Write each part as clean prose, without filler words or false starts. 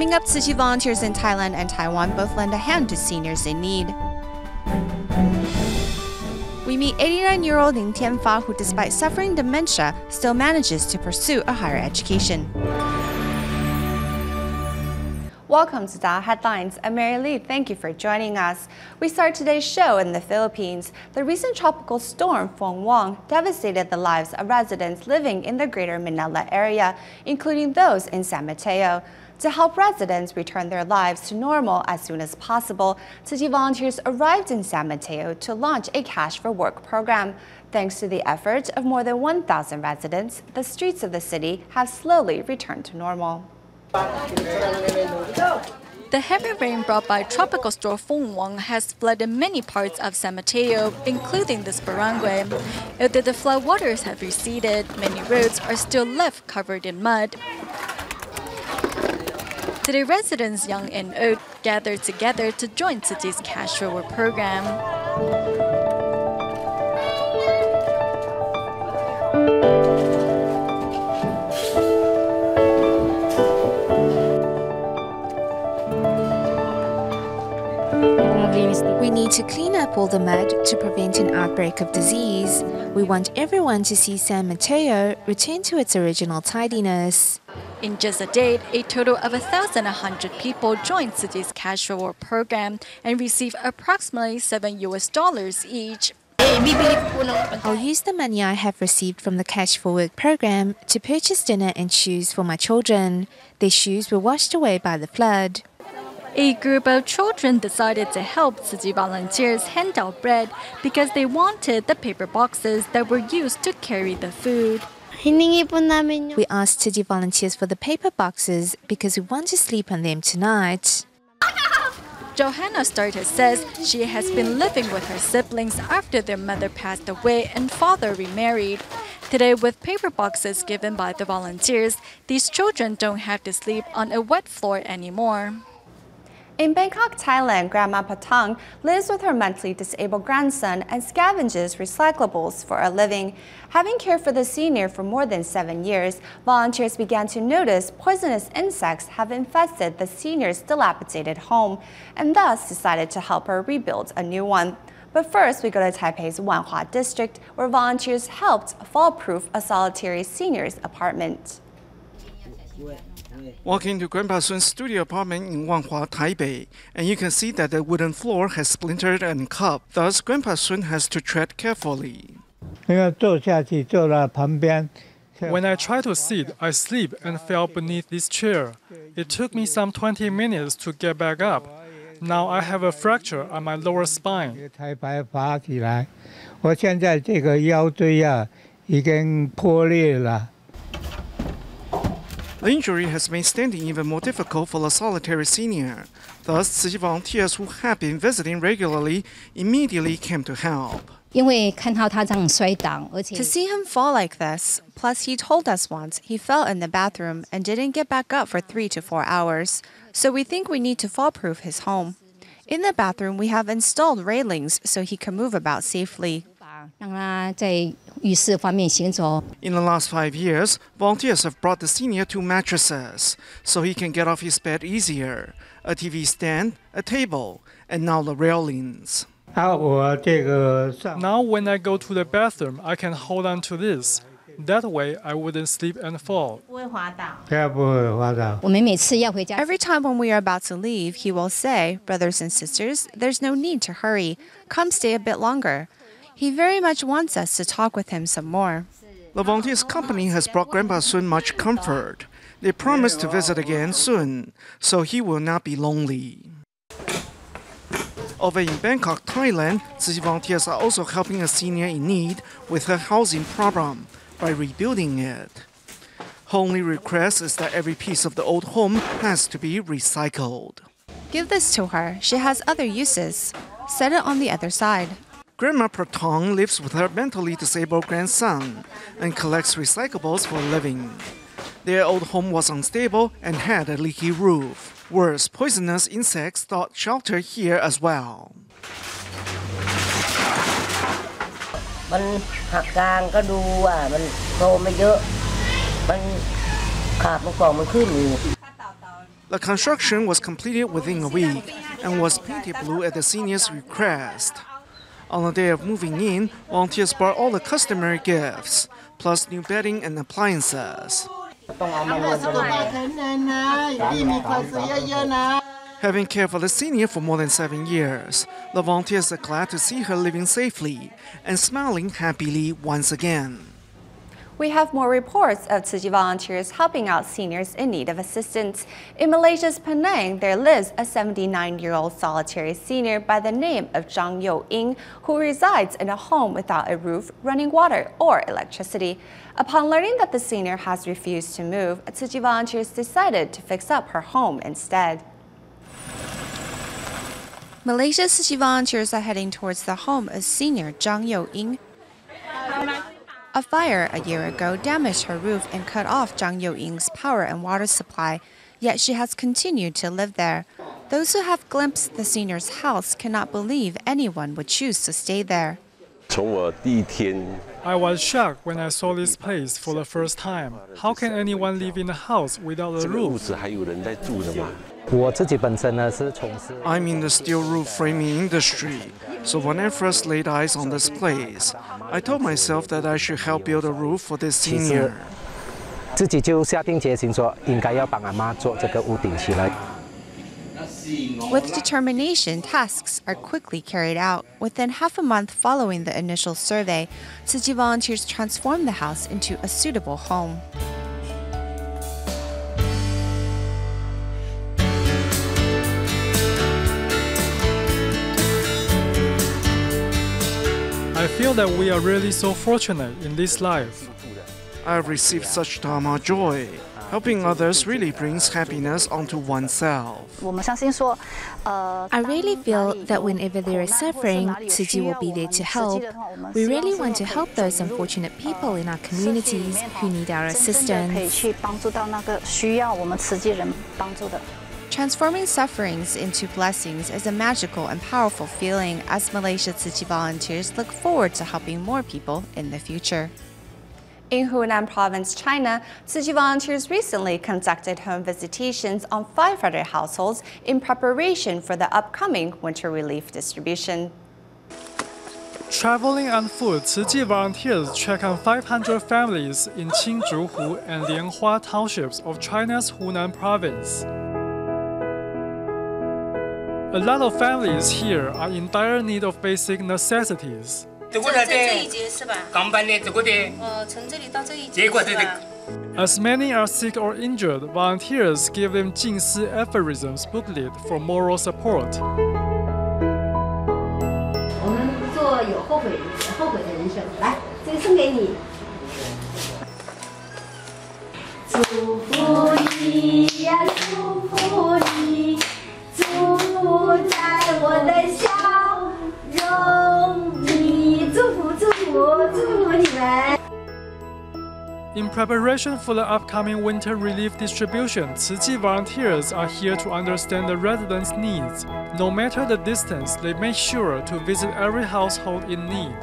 Coming up, Tzu Chi volunteers in Thailand and Taiwan both lend a hand to seniors in need. We meet 89-year-old Lin Tianfa, who despite suffering dementia, still manages to pursue a higher education. Welcome to DaAi Headlines. I'm Mary Lee. Thank you for joining us. We start today's show in the Philippines. The recent tropical storm Feng devastated the lives of residents living in the greater Manila area, including those in San Mateo. To help residents return their lives to normal as soon as possible, Tzu Chi volunteers arrived in San Mateo to launch a Cash for Work program. Thanks to the effort of more than 1,000 residents, the streets of the city have slowly returned to normal. The heavy rain brought by tropical storm Feng has flooded many parts of San Mateo, including this barangay. Although the floodwaters have receded, many roads are still left covered in mud. Today, residents young and old gathered together to join Tzu Chi's Cash for Work program. We need to clean up all the mud to prevent an outbreak of disease. We want everyone to see San Mateo return to its original tidiness. In just a day, a total of 1,100 people joined Tzu Chi's Cash for Work program and received approximately $7 each. I'll use the money I have received from the Cash for Work program to purchase dinner and shoes for my children. Their shoes were washed away by the flood. A group of children decided to help Tzu Chi volunteers hand out bread because they wanted the paper boxes that were used to carry the food. We asked Tzu Chi volunteers for the paper boxes because we want to sleep on them tonight. Johanna Starter says she has been living with her siblings after their mother passed away and father remarried. Today, with paper boxes given by the volunteers, these children don't have to sleep on a wet floor anymore. In Bangkok, Thailand, Grandma Patang lives with her mentally disabled grandson and scavenges recyclables for a living. Having cared for the senior for more than 7 years, volunteers began to notice poisonous insects have infested the senior's dilapidated home and thus decided to help her rebuild a new one. But first, we go to Taipei's Wanhua district, where volunteers helped fall-proof a solitary senior's apartment. Walk into Grandpa Sun's studio apartment in Wanhua, Taipei, and you can see that the wooden floor has splintered and cupped. Thus, Grandpa Sun has to tread carefully. When I try to sit, I slip and fell beneath this chair. It took me some 20 minutes to get back up. Now I have a fracture on my lower spine. The injury has made standing even more difficult for the solitary senior. Thus, Tzu Chi volunteers who have been visiting regularly immediately came to help. To see him fall like this, plus he told us once he fell in the bathroom and didn't get back up for 3 to 4 hours. So we think we need to fall-proof his home. In the bathroom, we have installed railings so he can move about safely. In the last 5 years, volunteers have brought the senior 2 mattresses so he can get off his bed easier, a TV stand, a table, and now the railings. Now when I go to the bathroom, I can hold on to this. That way, I wouldn't slip and fall. Every time when we are about to leave, he will say, "Brothers and sisters, there's no need to hurry. Come stay a bit longer." He very much wants us to talk with him some more. The volunteers' company has brought Grandpa Sun much comfort. They promise to visit again soon, so he will not be lonely. Over in Bangkok, Thailand, Tzu Chi volunteers are also helping a senior in need with her housing problem by rebuilding it. Her only request is that every piece of the old home has to be recycled. Give this to her. She has other uses. Set it on the other side. Grandma Pratong lives with her mentally disabled grandson and collects recyclables for a living. Their old home was unstable and had a leaky roof. Worse, poisonous insects sought shelter here as well. The construction was completed within a week and was painted blue at the seniors' request. On the day of moving in, volunteers brought all the customary gifts, plus new bedding and appliances. Having cared for the senior for more than 7 years, the volunteers are glad to see her living safely and smiling happily once again. We have more reports of Tzu Chi volunteers helping out seniors in need of assistance. In Malaysia's Penang, there lives a 79-year-old solitary senior by the name of Zhang Youing, who resides in a home without a roof, running water, or electricity. Upon learning that the senior has refused to move, Tzu Chi volunteers decided to fix up her home instead. Malaysia's Tzu Chi volunteers are heading towards the home of senior Zhang Youing. A fire a year ago damaged her roof and cut off Zhang Youing's power and water supply, yet she has continued to live there. Those who have glimpsed the senior's house cannot believe anyone would choose to stay there. I was shocked when I saw this place for the first time. How can anyone live in a house without a roof? I'm in the steel roof framing industry, so when I first laid eyes on this place, I told myself that I should help build a roof for this senior. With determination, tasks are quickly carried out. Within half a month following the initial survey, Tzu Chi volunteers transformed the house into a suitable home. I feel that we are really so fortunate in this life. I have received such Dharma joy. Helping others really brings happiness onto oneself. I really feel that whenever there is suffering, Tzu Chi will be there to help. We really want to help those unfortunate people in our communities who need our assistance. Transforming sufferings into blessings is a magical and powerful feeling as Malaysia Tzu Chi volunteers look forward to helping more people in the future. In Hunan Province, China, Tzu Chi volunteers recently conducted home visitations on 500 households in preparation for the upcoming winter relief distribution. Traveling on foot, Tzu Chi volunteers check on 500 families in Qingzhuhu and Lianhua townships of China's Hunan Province. A lot of families here are in dire need of basic necessities. As many are sick or injured, volunteers give them 静思 aphorisms booklet for moral support. In preparation for the upcoming winter relief distribution, Tzu Chi volunteers are here to understand the residents' needs. No matter the distance, they make sure to visit every household in need.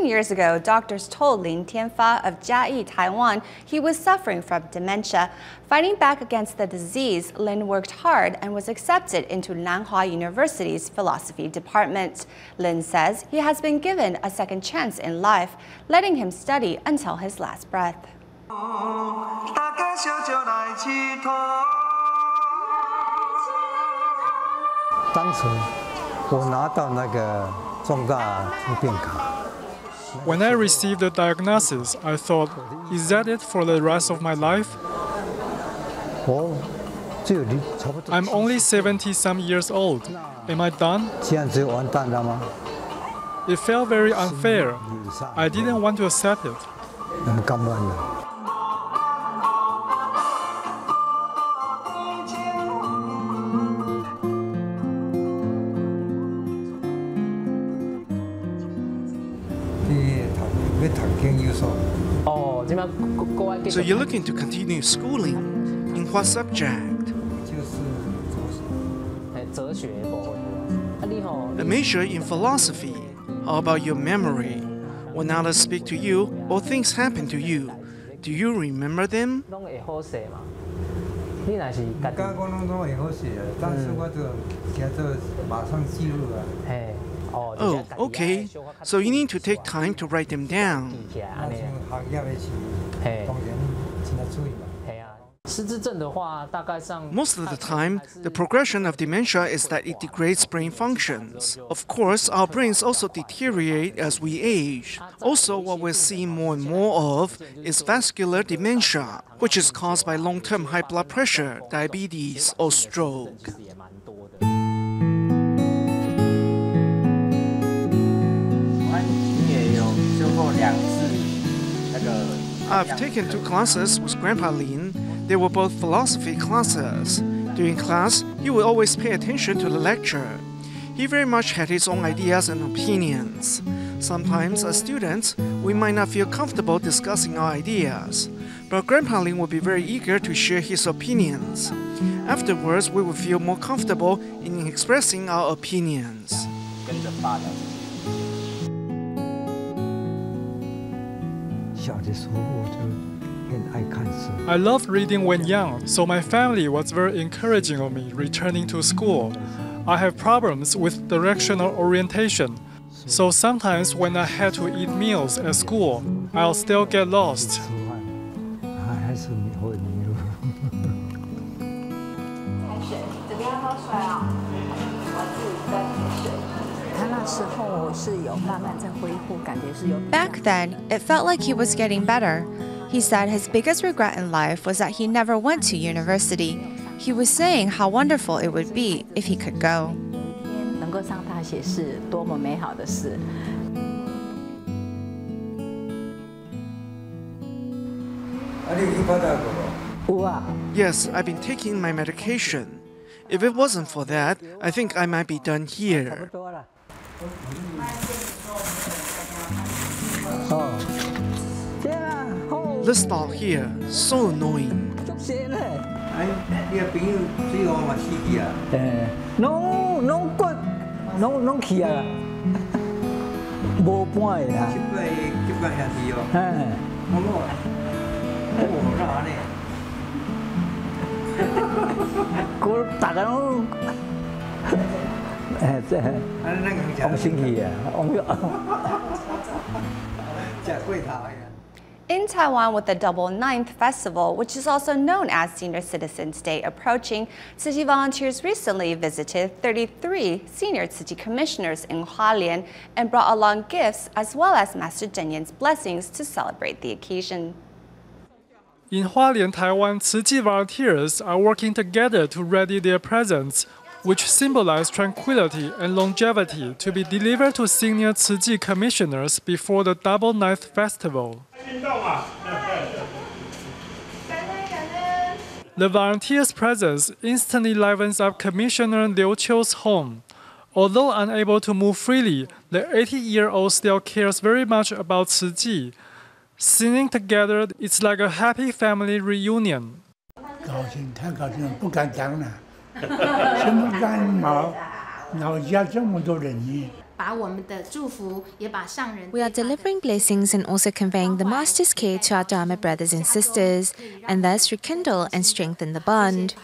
Years ago, doctors told Lin Tianfa of DaAi, Taiwan, he was suffering from dementia. Fighting back against the disease, Lin worked hard and was accepted into Nanhua University's philosophy department. Lin says he has been given a second chance in life, letting him study until his last breath. 当时我拿到那个重大突变卡。 When I received the diagnosis, I thought, is that it for the rest of my life? I'm only 70-some years old. Am I done? It felt very unfair. I didn't want to accept it. So you're looking to continue schooling. In what subject? A major in philosophy. How about your memory? When others speak to you or things happen to you, do you remember them? Oh, okay. So you need to take time to write them down. Most of the time, the progression of dementia is that it degrades brain functions. Of course, our brains also deteriorate as we age. Also, what we're seeing more and more of is vascular dementia, which is caused by long-term high blood pressure, diabetes, or stroke. I've taken 2 classes with Grandpa Lin. They were both philosophy classes. During class, he would always pay attention to the lecture. He very much had his own ideas and opinions. Sometimes, as students, we might not feel comfortable discussing our ideas, but Grandpa Lin would be very eager to share his opinions. Afterwards, we would feel more comfortable in expressing our opinions. I loved reading when young, so my family was very encouraging of me returning to school. I have problems with directional orientation, so sometimes when I had to eat meals at school, I'll still get lost. Back then, it felt like he was getting better. He said his biggest regret in life was that he never went to university. He was saying how wonderful it would be if he could go. Yes, I've been taking my medication. If it wasn't for that, I think I might be done here. This doll here, so annoying. In Taiwan, with the Double Ninth Festival, which is also known as Senior Citizens Day, approaching, Tzu Chi volunteers recently visited 33 senior Tzu Chi commissioners in Hualien and brought along gifts as well as Master Zhen Yan's blessings to celebrate the occasion. In Hualien, Taiwan, Tzu Chi volunteers are working together to ready their presents, which symbolize tranquility and longevity, to be delivered to senior Tzu Chi commissioners before the Double Ninth Festival. The volunteers' presence instantly livens up Commissioner Liu Qiu's home. Although unable to move freely, the 80-year-old still cares very much about Tzu Chi. Singing together, it's like a happy family reunion. We are delivering blessings and also conveying the Master's care to our Dharma brothers and sisters, and thus rekindle and strengthen the bond.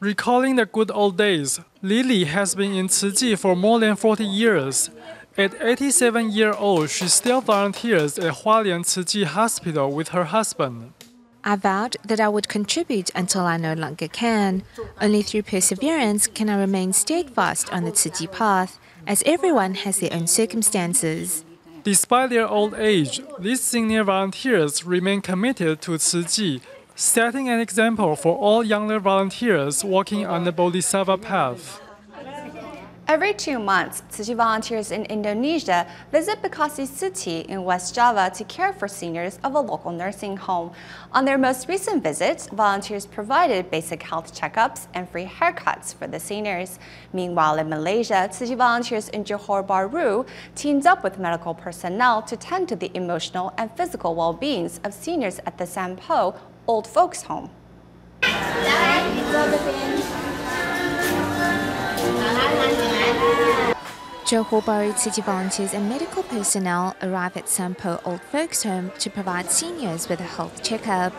Recalling the good old days, Lily has been in Tzu Chi for more than 40 years. At 87-year-old, she still volunteers at Hualien Tzu Chi Hospital with her husband. I vowed that I would contribute until I no longer can. Only through perseverance can I remain steadfast on the Tzu Chi path, as everyone has their own circumstances. Despite their old age, these senior volunteers remain committed to Tzu Chi, setting an example for all younger volunteers walking on the Bodhisattva path. Every 2 months, Tzu Chi volunteers in Indonesia visit Bekasi Tzu Chi in West Java to care for seniors of a local nursing home. On their most recent visit, volunteers provided basic health checkups and free haircuts for the seniors. Meanwhile, in Malaysia, Tzu Chi volunteers in Johor Bahru teamed up with medical personnel to tend to the emotional and physical well-being of seniors at the Sampo Old Folks Home. Johor Bahru Tzu Chi volunteers and medical personnel arrive at Sampo Old Folks Home to provide seniors with a health checkup.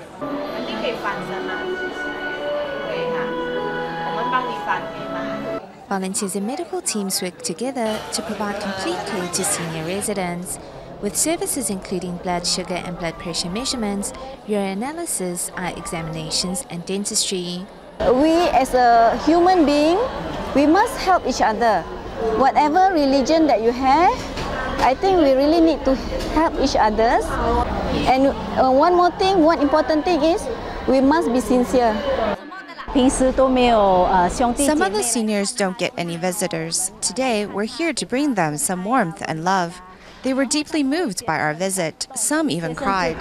Volunteers and medical teams work together to provide complete care to senior residents, with services including blood sugar and blood pressure measurements, urinalysis, eye examinations and dentistry. We as a human being, we must help each other. Whatever religion that you have, I think we really need to help each other. And one more thing, one important thing is we must be sincere. Some of the seniors don't get any visitors. Today, we're here to bring them some warmth and love. They were deeply moved by our visit. Some even cried.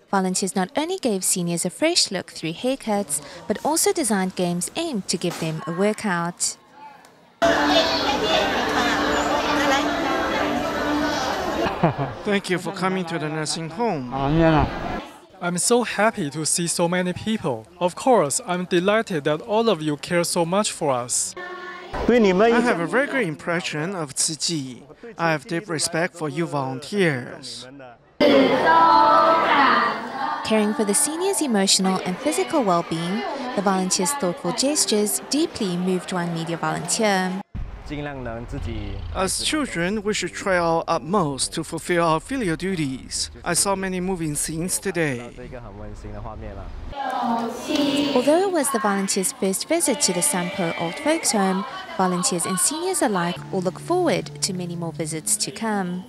Volunteers not only gave seniors a fresh look through haircuts, but also designed games aimed to give them a workout. Thank you for coming to the nursing home. I'm so happy to see so many people. Of course, I'm delighted that all of you care so much for us. I have a very good impression of Tzu Chi. I have deep respect for you volunteers. Caring for the seniors' emotional and physical well-being, the volunteers' thoughtful gestures deeply moved one media volunteer. As children, we should try our utmost to fulfill our filial duties. I saw many moving scenes today. Although it was the volunteers' first visit to the Sampo Old Folks Home, volunteers and seniors alike all look forward to many more visits to come.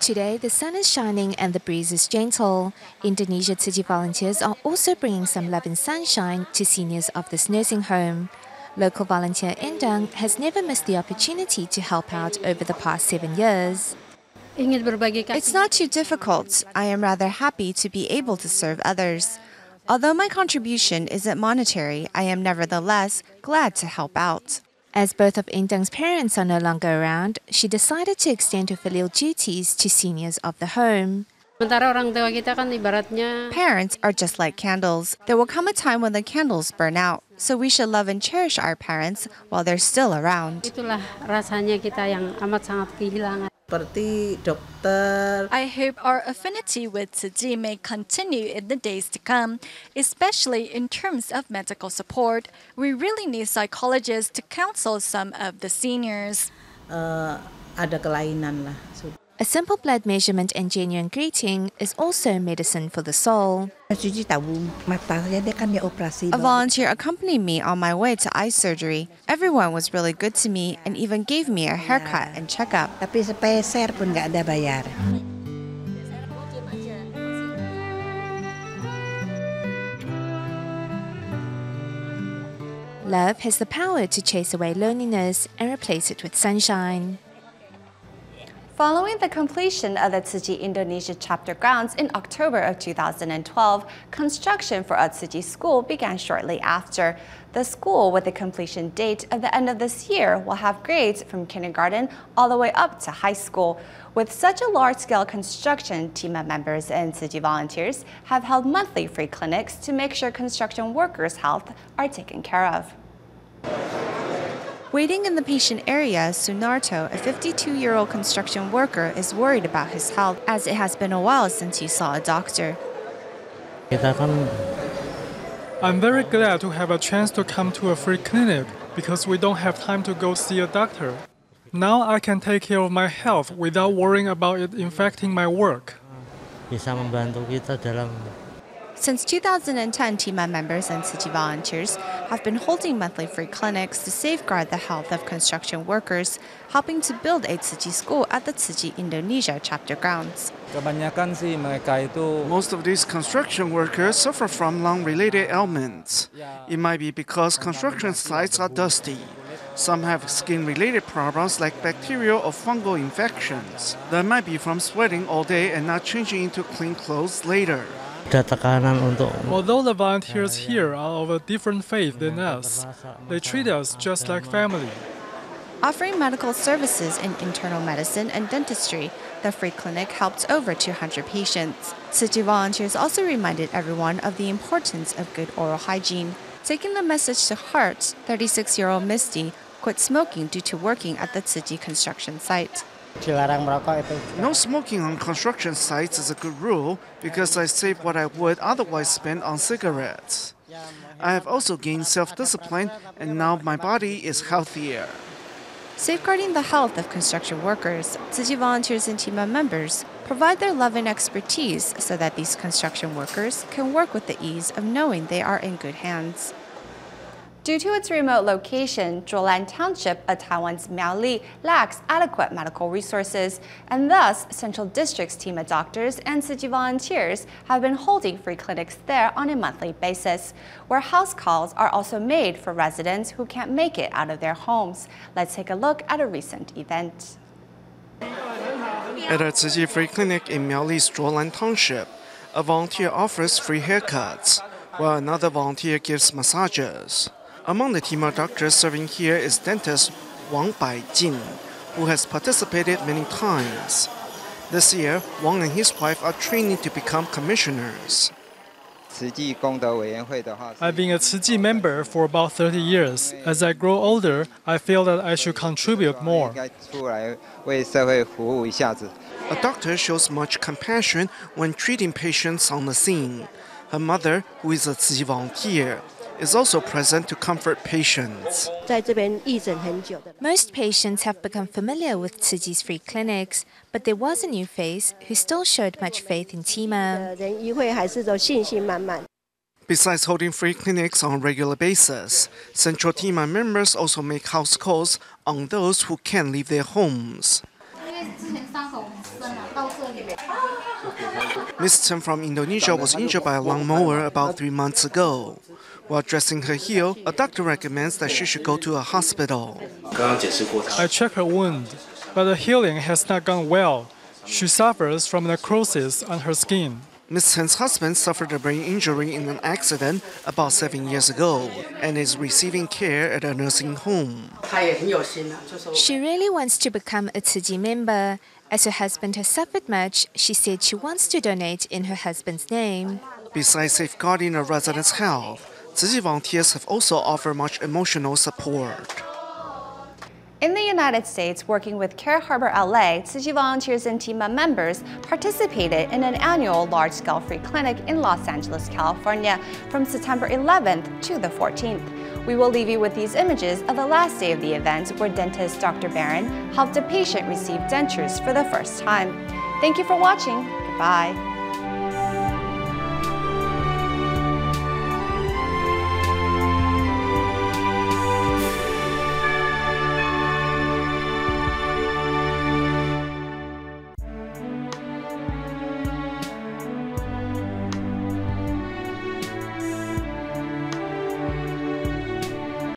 Today, the sun is shining and the breeze is gentle. Indonesia Tzu Chi volunteers are also bringing some love and sunshine to seniors of this nursing home. Local volunteer Endang has never missed the opportunity to help out over the past 7 years. It's not too difficult. I am rather happy to be able to serve others. Although my contribution isn't monetary, I am nevertheless glad to help out. As both of Endang's parents are no longer around, she decided to extend her filial duties to seniors of the home. Parents are just like candles. There will come a time when the candles burn out, so we should love and cherish our parents while they're still around. I hope our affinity with Tzu Chi may continue in the days to come, especially in terms of medical support. We really need psychologists to counsel some of the seniors. A simple blood measurement and genuine greeting is also medicine for the soul. A volunteer accompanied me on my way to eye surgery. Everyone was really good to me and even gave me a haircut and checkup. Love has the power to chase away loneliness and replace it with sunshine. Following the completion of the Tzu Chi Indonesia chapter grounds in October of 2012, construction for a Tzu Chi school began shortly after. The school, with a completion date of the end of this year, will have grades from kindergarten all the way up to high school. With such a large-scale construction, team members and Tzu Chi volunteers have held monthly free clinics to make sure construction workers' health are taken care of. Waiting in the patient area, Sunarto, a 52-year-old construction worker, is worried about his health, as it has been a while since he saw a doctor. I'm very glad to have a chance to come to a free clinic because we don't have time to go see a doctor. Now I can take care of my health without worrying about it infecting my work. Since 2010, team members and Tzu Chi volunteers have been holding monthly free clinics to safeguard the health of construction workers, helping to build a Tzu Chi school at the Tzu Chi Indonesia chapter grounds. Most of these construction workers suffer from lung-related ailments. It might be because construction sites are dusty. Some have skin-related problems like bacterial or fungal infections. That might be from sweating all day and not changing into clean clothes later. Although the volunteers here are of a different faith than us, they treat us just like family. Offering medical services in internal medicine and dentistry, the free clinic helped over 200 patients. Tzu Chi volunteers also reminded everyone of the importance of good oral hygiene. Taking the message to heart, 36-year-old Misty quit smoking due to working at the Tzu Chi construction site. No smoking on construction sites is a good rule because I save what I would otherwise spend on cigarettes. I have also gained self-discipline and now my body is healthier. Safeguarding the health of construction workers, Tzu Chi volunteers and team members provide their love and expertise so that these construction workers can work with the ease of knowing they are in good hands. Due to its remote location, Zhuolan Township of Taiwan's Miaoli lacks adequate medical resources, and thus Central District's team of doctors and Tzu Chi volunteers have been holding free clinics there on a monthly basis, where house calls are also made for residents who can't make it out of their homes. Let's take a look at a recent event. At a Tzu Chi free clinic in Miaoli's Zhuolan Township, a volunteer offers free haircuts, while another volunteer gives massages. Among the team of doctors serving here is dentist Wang Baijin, who has participated many times. This year, Wang and his wife are training to become commissioners. I've been a Tzu Chi member for about 30 years. As I grow older, I feel that I should contribute more. A doctor shows much compassion when treating patients on the scene. Her mother, who is a Tzu Chi volunteer, is also present to comfort patients. Most patients have become familiar with Tzu Chi's free clinics, but there was a new face who still showed much faith in Tima. Besides holding free clinics on a regular basis, Central Tima members also make house calls on those who can't leave their homes. Ms. Chen from Indonesia was injured by a lawnmower about 3 months ago. While dressing her heel, a doctor recommends that she should go to a hospital. I checked her wound, but the healing has not gone well. She suffers from necrosis on her skin. Ms. Chen's husband suffered a brain injury in an accident about 7 years ago and is receiving care at a nursing home. She really wants to become a Tzu Chi member. As her husband has suffered much, she said she wants to donate in her husband's name. Besides safeguarding a resident's health, Tzu Chi volunteers have also offered much emotional support. In the United States, working with Care Harbor LA, Tzu Chi volunteers and team members participated in an annual large-scale free clinic in Los Angeles, California from September 11th to the 14th. We will leave you with these images of the last day of the event where dentist Dr. Barron helped a patient receive dentures for the first time. Thank you for watching. Goodbye.